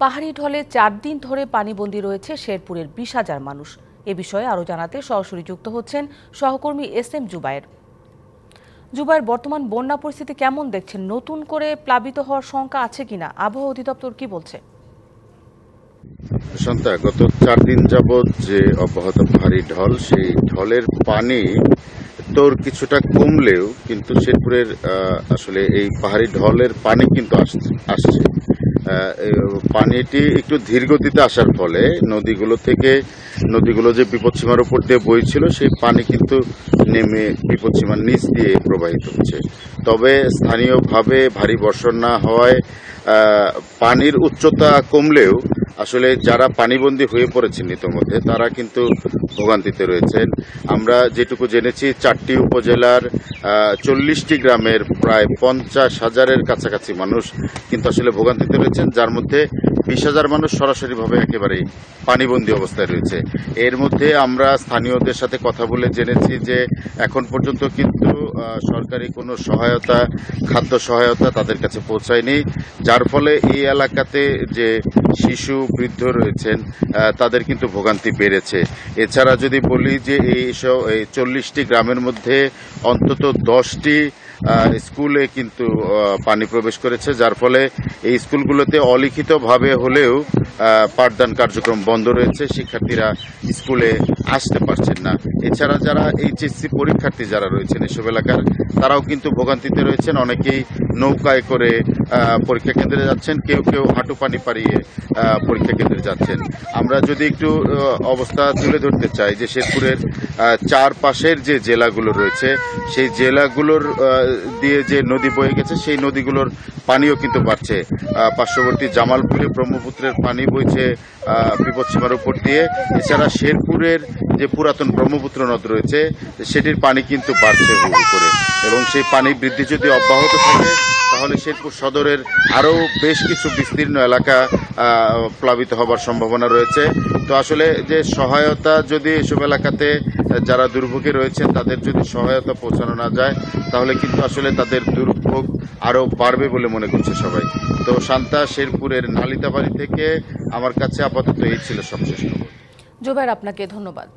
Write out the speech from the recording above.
পাহাড়ি ঢলে 4 দিন ধরে পানিবন্দী রয়েছে শেরপুরের 20,000 মানুষ। এ বিষয়ে আরও জানাতে সরাসরি যুক্ত হচ্ছেন সহকর্মী SM জুবায়ের। জুবায়ের, বর্তমান বন্যা পরিস্থিতি কেমন দেখছেন? নতুন করে প্লাবিত হওয়ার শঙ্কা আছে কিনা? আবহাওয়া অধিদপ্তর কি বলছে? শান্তা, গত 4 দিন যাবৎ যে অব্যাহত ভারী ঢল, সেই ঢলের পানি তোর কিছুটা কমলেও কিন্তু শেরপুরের আসলে এই পাহাড়ি ঢলের পানি কিন্তু আসছে। পানিটি একটু ধীর গতিতে আসার ফলে নদীগুলো যে বিপদসীমার উপর দিয়ে বইছিল, সেই পানি কিন্তু নেমে বিপদসীমার নিচ দিয়ে প্রবাহিত হচ্ছে। তবে স্থানীয়ভাবে ভারী বর্ষণ না হওয়ায় পানির উচ্চতা কমলেও আসলে যারা পানিবন্দী হয়ে পড়েছেন ইতোমধ্যে, তারা কিন্তু ভোগান্তিতে রয়েছেন। আমরা যেটুকু জেনেছি, 4টি উপজেলার 40টি গ্রামের প্রায় 50,000-এর কাছাকাছি মানুষ কিন্তু আসলে ভোগান্তিতে রয়েছেন, যার মধ্যে 20,000 মানুষ সরাসরিভাবে একেবারেই পানিবন্দী অবস্থায় রয়েছে। এর মধ্যে আমরা স্থানীয়দের সাথে কথা বলে জেনেছি যে এখন পর্যন্ত কিন্তু সরকারি কোনো সহায়তা, খাদ্য সহায়তা তাদের কাছে পৌঁছায়নি, যার ফলে এই এলাকাতে যে শিশু, বৃদ্ধ রয়েছেন, তাদের কিন্তু ভোগান্তি বেড়েছে। এছাড়া যদি বলি যে এই 40টি গ্রামের মধ্যে অন্তত 10টি স্কুলে কিন্তু পানি প্রবেশ করেছে, যার ফলে এই স্কুলগুলোতে অলিখিতভাবে হলেও পাঠদান কার্যক্রম বন্ধ রয়েছে, শিক্ষার্থীরা স্কুলে আসতে পারছেন না। এছাড়া যারা HSC পরীক্ষার্থী যারা রয়েছেন এসব এলাকার, তারাও কিন্তু ভোগান্তিতে রয়েছেন। অনেকেই নৌকায় করে পরীক্ষা কেন্দ্রে যাচ্ছেন, কেউ কেউ হাঁটু পানি পাড়িয়ে পরীক্ষা কেন্দ্রে যাচ্ছেন। আমরা যদি একটু অবস্থা তুলে ধরতে চাই যে শেরপুরের চারপাশের যে জেলাগুলো রয়েছে, সেই জেলাগুলোর দিয়ে যে নদী বয়ে গেছে, সেই নদীগুলোর পানিও কিন্তু বাড়ছে। পার্শ্ববর্তী জামালপুরে ব্রহ্মপুত্রের পানি বইছে বিপদসীমার উপর দিয়ে। এছাড়া শেরপুরের যে পুরাতন ব্রহ্মপুত্র নদ রয়েছে, সেটির পানি কিন্তু বাড়ছে হু হু করে, এবং সেই পানি বৃদ্ধি যদি অব্যাহত থাকে, তাহলে শেরপুর সদরের আরও বেশ কিছু বিস্তীর্ণ এলাকা প্লাবিত হবার সম্ভাবনা রয়েছে। তো আসলে যে সহায়তা যদি এসব এলাকাতে যারা দুর্ভোগে রয়েছেন তাদের যদি সহায়তা পৌঁছানো না যায়, তাহলে কিন্তু আসলে তাদের দুর্ভোগ আরও বাড়বে বলে মনে করছে সবাই। তো শান্তা, শেরপুরের নালিতাবাড়ি থেকে আমার কাছে আপাতত এই ছিল সবশেষ খবর। জুবায়ের, আপনাকে ধন্যবাদ।